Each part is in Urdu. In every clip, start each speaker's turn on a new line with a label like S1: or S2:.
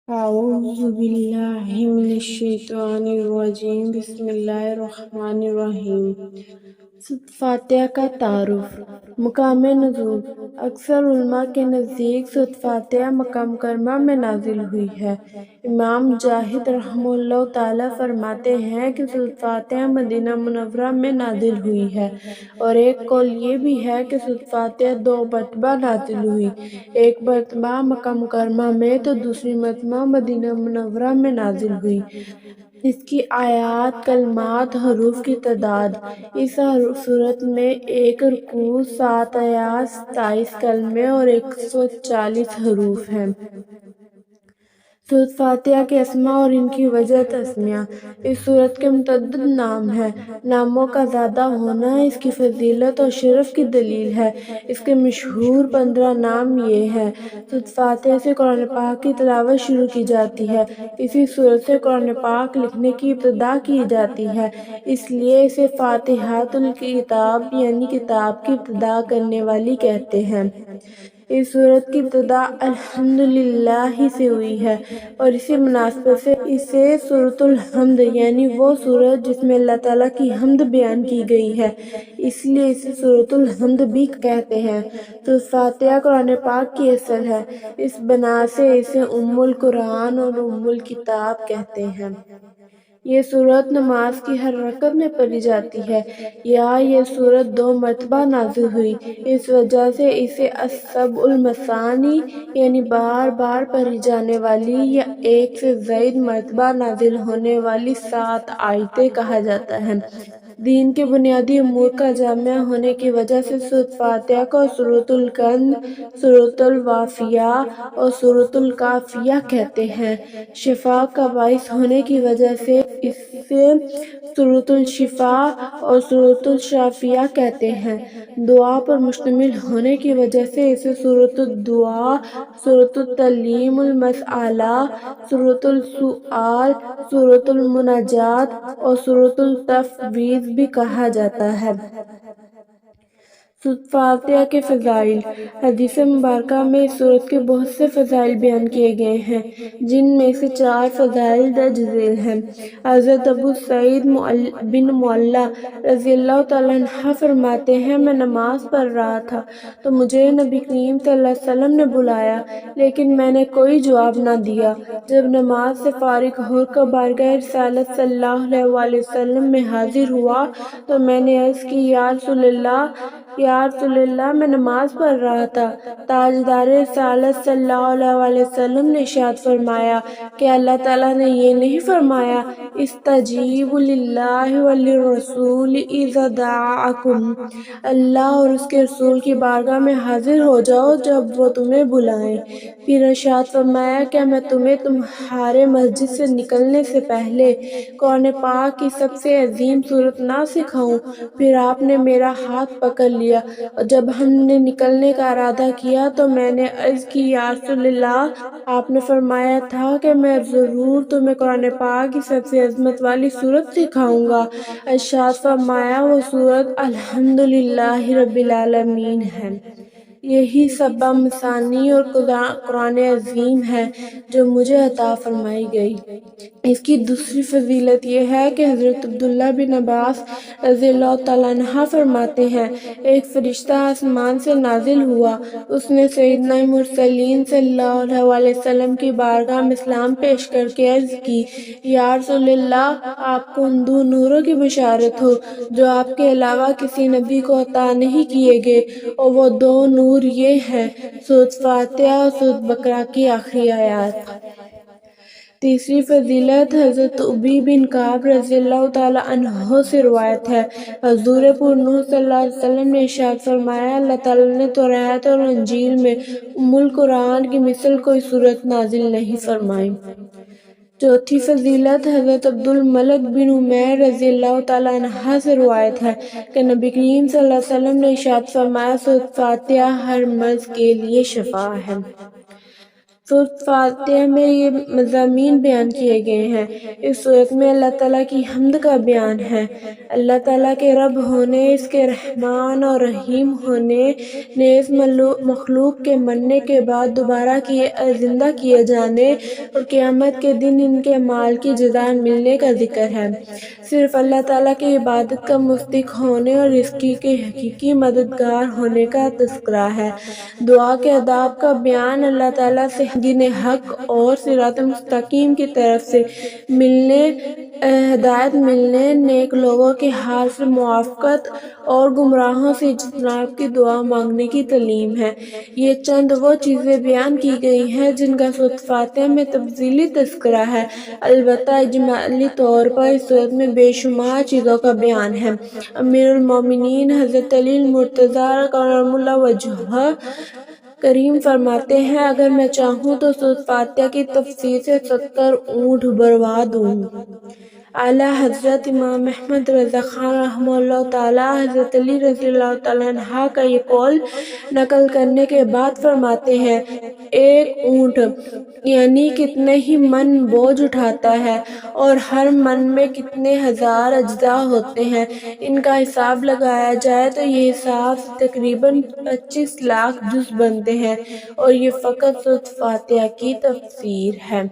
S1: أعوذ بالله من الشیطان الرجیم بسم اللہ الرحمن الرحیم۔ فاتحہ کا تعارف۔ مقام نزول۔ اکثر علماء کے نزدیک سورۃ فاتحہ مکہ مکرمہ میں نازل ہوئی ہے۔ امام مجاہد رحمہ اللہ تعالیٰ فرماتے ہیں کہ سورۃ فاتحہ مدینہ منورہ میں نازل ہوئی ہے، اور ایک قول یہ بھی ہے کہ سورۃ فاتحہ 2 مرتبہ نازل ہوئی، ایک مرتبہ مکہ مکرمہ میں تو دوسری مرتبہ مدینہ منورہ میں نازل ہوئی۔ اس کی آیات، کلمات، حروف کی تعداد۔ اس سورت میں 1 رکوع، 7 آیات، 27 کلمے اور 140 حروف ہیں۔ سورۃ فاتحہ کے اسماء اور ان کی وجہ تسمیہ۔ اس سورت کے متعدد نام ہیں۔ ناموں کا زیادہ ہونا اس کی فضیلت اور شرف کی دلیل ہے۔ اس کے مشہور 15 نام یہ ہیں۔ سورۃ فاتحہ سے قرآن پاک کی تلاوت شروع کی جاتی ہے۔ اسی سورت سے قرآن پاک لکھنے کی ابتدا کی جاتی ہے، اس لیے اسے فاتحۃ الکتاب یعنی کتاب کی ابتدا کرنے والی کہتے ہیں۔ اس سورت کی ابتدا الحمدللہ سے ہوئی ہے، اور اسی مناسبت سے اسے سورۃ الحمد یعنی وہ سورت جس میں اللہ تعالیٰ کی حمد بیان کی گئی ہے، اس لیے اسے سورۃ الحمد بھی کہتے ہیں۔ سورۃ فاتحہ قرآن پاک کی اصل ہے، اس بنا سے اسے ام القرآن اور ام الکتاب کہتے ہیں۔ یہ سورت نماز کی ہر رکعت میں پڑھی جاتی ہے۔ یہ سورت 2 مرتبہ نازل ہوئی، اس وجہ سے اسے السبع المثانی یعنی بار بار پڑھی جانے والی یا ایک سے زائد مرتبہ نازل ہونے والی 7 آیتیں کہا جاتا ہے۔ دین کے بنیادی امور کا جامع ہونے کی وجہ سے سورۃ فاتحہ کو سورۃ الکنز، سورۃ الوافیہ اور سورۃ الکافیہ کہتے ہیں۔ شفا کا باعث ہونے کی وجہ سے اسے سورۃ الشفاء اور سورۃ الشافیہ کہتے ہیں۔ دعا پر مشتمل ہونے کی وجہ سے اسے سورۃ الدعاء، سورۃ التعلیم المسألہ، سورۃ السؤال، سورۃ المناجات اور سورۃ التفویض بھی کہا جاتا ہے۔ سورۃ فاتحہ کے فضائل۔ حدیث مبارکہ میں اس سورت کے بہت سے فضائل بیان کیے گئے ہیں، جن میں سے 4 فضائل درج ذیل ہیں۔ حضرت ابو سعید بن معلیٰ رضی اللہ تعالیٰ عنہ فرماتے ہیں، میں نماز پڑھ رہا تھا تو مجھے نبی کریم صلی اللہ علیہ وسلم نے بلایا، لیکن میں نے کوئی جواب نہ دیا۔ جب نماز سے فارغ ہو کر بارگاہ رسالت صلی اللہ علیہ وسلم میں حاضر ہوا تو میں نے عرض کی، یا رسول اللہ، میں نماز پڑھ رہا تھا۔ تاجدار رسالت صلی اللہ علیہ وسلم نے ارشاد فرمایا کہ اللہ تعالیٰ نے یہ نہیں فرمایا استجیبوا للہ وللرسول اذا دعاکم، اللہ اور اس کے رسول کی بارگاہ میں حاضر ہو جاؤ جب وہ تمہیں بلائیں۔ پھر ارشاد فرمایا، کیا میں تمہیں تمہارے مسجد سے نکلنے سے پہلے قرآن پاک کی سب سے عظیم سورت نہ سکھاؤں؟ پھر آپ نے میرا ہاتھ پکڑ لیا، اور جب ہم نے نکلنے کا ارادہ کیا تو میں نے عرض کی، یا رسول اللہ، آپ نے فرمایا تھا کہ میں ضرور تمہیں قرآن پاک کی سب سے عظمت والی سورت سکھاؤں گا۔ ارشاد فرمایا، وہ سورت الحمدللہ رب العالمین ہے۔ یہی سبع مثانی اور قرآن عظیم ہے جو مجھے عطا فرمائی گئی۔ اس کی دوسری فضیلت یہ ہے کہ حضرت عبداللہ بن عباس رضی اللہ تعالیٰ عنہ فرماتے ہیں، ایک فرشتہ آسمان سے نازل ہوا، اس نے سیدنا مرسلین صلی اللہ علیہ وسلم کی بارگاہ میں سلام پیش کر کے عرض کی، یا رسول اللہ، آپ کو ان 2 نوروں کی بشارت ہو جو آپ کے علاوہ کسی نبی کو عطا نہیں کیے گئے، اور وہ 2 نور یہ ہیں، سورۃ فاتحہ اور سورۃ بقرہ کی آخری آیات۔ تیسری فضیلت حضرت ابی بن کعب رضی اللہ تعالیٰ عنہ سے روایت ہے، حضور پر نور صلی اللہ علیہ وسلم نے ارشاد فرمایا، اللہ تعالیٰ نے توراۃ اور انجیل میں ام القرآن کی مثل کوئی سورت نازل نہیں فرمائی۔ چوتھی فضیلت حضرت عبد الملک بن عمیر رضی اللہ تعالیٰ عنہ سے روایت ہے کہ نبی کریم صلی اللہ علیہ وسلم نے ارشاد فرمایا، سورۃ فاتحہ ہر مرض کے لیے شفا ہے۔ سورۃ فاتحہ میں یہ مضامین بیان کیے گئے ہیں۔ اس سورت میں اللہ تعالیٰ کی حمد کا بیان ہے۔ اللہ تعالیٰ کے رب ہونے، اس کے رحمان اور رحیم ہونے، نیز مخلوق کے مرنے کے بعد دوبارہ زندہ کیے جانے اور قیامت کے دن ان کے مال کی جزا ملنے کا ذکر ہے۔ صرف اللہ تعالیٰ کی عبادت کا مستحق ہونے اور اس کے حقیقی مددگار ہونے کا تذکرہ ہے۔ دعا کے آداب کا بیان، اللہ تعالیٰ سے دین حق اور صراط مستقیم کی طرف سے ہدایت ملنے، نیک لوگوں کے حال سے موافقت اور گمراہوں سے اجتناب کی دعا مانگنے کی تعلیم ہے۔ یہ چند وہ چیزیں بیان کی گئی ہیں جن کا سورۃ فاتحہ میں تفصیلی تذکرہ ہے۔ البتہ اجمالی طور پر اس سورت میں بے شمار چیزوں کا بیان ہے۔ امیر المومنین حضرت علی المرتضیٰ کرم اللہ وجہہ کریم فرماتے ہیں، اگر میں چاہوں تو سورۃ فاتحہ کی تفسیر سے 70 اونٹ بھروا دوں۔ اعلیٰ حضرت امام احمد رضا خان رحمہ اللہ تعالیٰ حضرت علی رضی اللہ تعالیٰ عنہ کا یہ قول نقل کرنے کے بعد فرماتے ہیں، ایک اونٹ یعنی کتنے ہی من بوجھ اٹھاتا ہے اور ہر من میں کتنے ہزار اجزاء ہوتے ہیں۔ ان کا حساب لگایا جائے تو یہ حساب سے تقریباً 25 لاکھ جز بنتے ہیں، اور یہ فقط سورۃ فاتحہ کی تفسیر ہے۔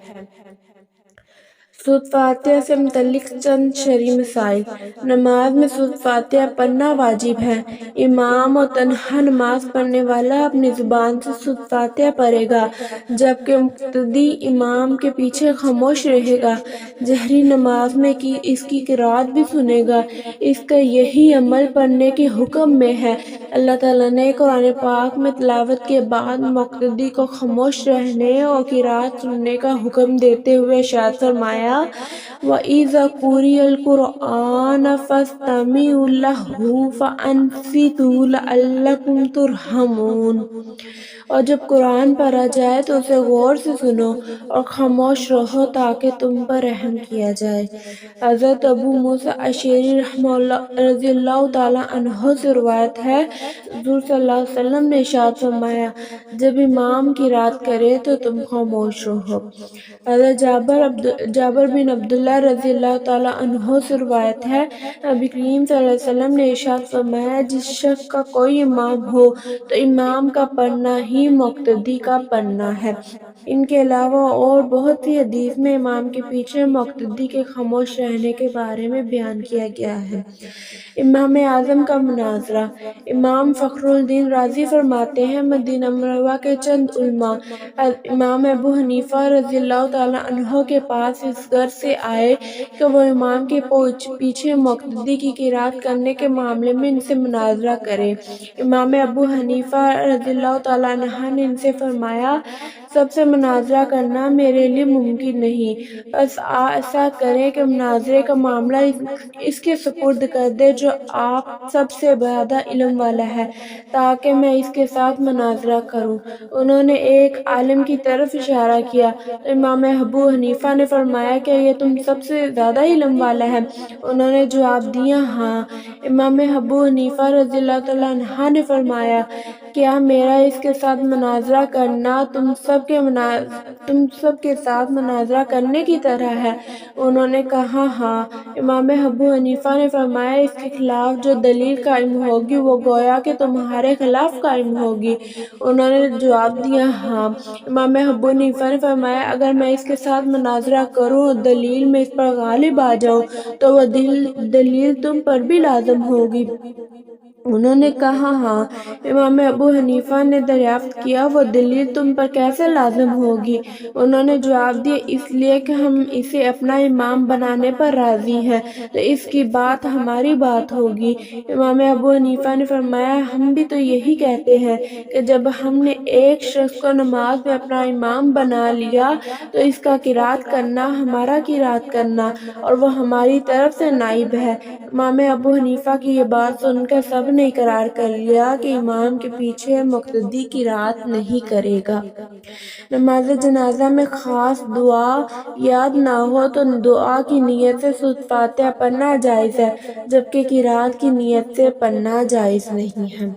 S1: سورۃ فاتحہ سے متعلق چند شرعی مسائل۔ نماز میں سورۃ فاتحہ پڑھنا واجب ہے۔ امام و تنہا نماز پڑھنے والا اپنی زبان سے سورۃ فاتحہ پڑھے گا، جبکہ مقتدی امام کے پیچھے خاموش رہے گا۔ جہری نماز میں اس کی قرأت بھی سنے گا۔ اس کا یہی عمل پڑھنے کے حکم میں ہے۔ اللہ تعالیٰ نے قرآن پاک میں تلاوت کے بعد مقتدی کو خاموش رہنے اور قرأت سننے کا حکم دیتے ہوئے ارشاد فرمایا، وَإِذَا قُرِئَ الْقُرْآنُ فَاسْتَمِعُوا لَهُ وَأَنصِتُوا لَعَلَّكُمْ تُرْحَمُونَ۔ اور جب قرآن پڑھا جائے تو اسے غور سے سنو اور خاموش رہو تاکہ تم پر رحم کیا جائے۔ حضرت ابو موسیٰ اشعری رضی اللہ تعالیٰ عنہ سے روایت ہے، حضور صلی اللہ علیہ وسلم نے ارشاد فرمایا، جب امام قرأت کرے تو تم خاموش رہو۔ حضرت جابر بن عبداللہ رضی اللہ تعالیٰ عنہ سے روایت ہے، نبی کریم صلی اللہ علیہ وسلم نے ارشاد فرمایا، جس شخص کا کوئی امام ہو تو امام کا پڑھنا ہی مقتدی کا پڑھنا ہے۔ ان کے علاوہ اور بہت سی حدیث میں امام کے پیچھے مقتدی کے خاموش رہنے کے بارے میں بیان کیا گیا ہے۔ امام اعظم کا مناظرہ۔ امام فخر الدین رازی فرماتے ہیں، مدینہ منورہ کے چند علماء امام ابو حنیفہ رضی اللہ تعالیٰ عنہ کے پاس اس غرض سے آئے کہ وہ امام کے پیچھے مقتدی کی قرأت کرنے کے معاملے میں ان سے مناظرہ کریں۔ امام ابو حنیفہ رضی اللہ تعالیٰ عنہ نے ان سے فرمایا، سب سے مناظرہ کرنا میرے لیے ممکن نہیں، بس ایسا کریں کہ مناظرے کا معاملہ اس کے سپرد کر دیں جو آپ سب سے زیادہ علم والا ہے، تاکہ میں اس کے ساتھ مناظرہ کروں۔ انہوں نے ایک عالم کی طرف اشارہ کیا تو امام ابو حنیفہ نے فرمایا، کیا یہ تم سب سے زیادہ علم والا ہے؟ انہوں نے جواب دیا، ہاں۔ امام ابو حنیفہ رضی اللہ تعالیٰ عنہ نے فرمایا، کیا میرا اس کے ساتھ مناظرہ کرنا تم سب کے ساتھ مناظرہ کرنے کی طرح ہے؟ انہوں نے کہا، ہاں۔ امام ابو حنیفہ نے فرمایا، اس کے خلاف جو دلیل قائم ہوگی وہ گویا کہ تمہارے خلاف قائم ہوگی۔ انہوں نے جواب دیا، ہاں۔ امام ابو حنیفہ نے فرمایا، اگر میں اس کے ساتھ مناظرہ کروں اور دلیل میں اس پر غالب آ جاؤں تو وہ دلیل تم پر بھی لازم ہوگی۔ انہوں نے کہا، ہاں۔ امام ابو حنیفہ نے دریافت کیا، وہ دلیل تم پر کیسے لازم ہوگی؟ انہوں نے جواب دیا، اس لیے کہ ہم اسے اپنا امام بنانے پر راضی ہیں، تو اس کی بات ہماری بات ہوگی۔ امام ابو حنیفہ نے فرمایا، ہم بھی تو یہی کہتے ہیں کہ جب ہم نے ایک شخص کو نماز میں اپنا امام بنا لیا تو اس کا قرأت کرنا ہمارا قرأت کرنا اور وہ ہماری طرف سے نائب ہے۔ امام ابو حنیفہ کی یہ بات سن کر سب نے اقرار کر لیا کہ امام کے پیچھے مقتدی قرأت نہیں کرے گا۔ نماز جنازہ میں خاص دعا یاد نہ ہو تو دعا کی نیت سے سورۃ فاتحہ پڑھنا جائز ہے، جبکہ قرأت کی نیت سے پڑھنا جائز نہیں ہے۔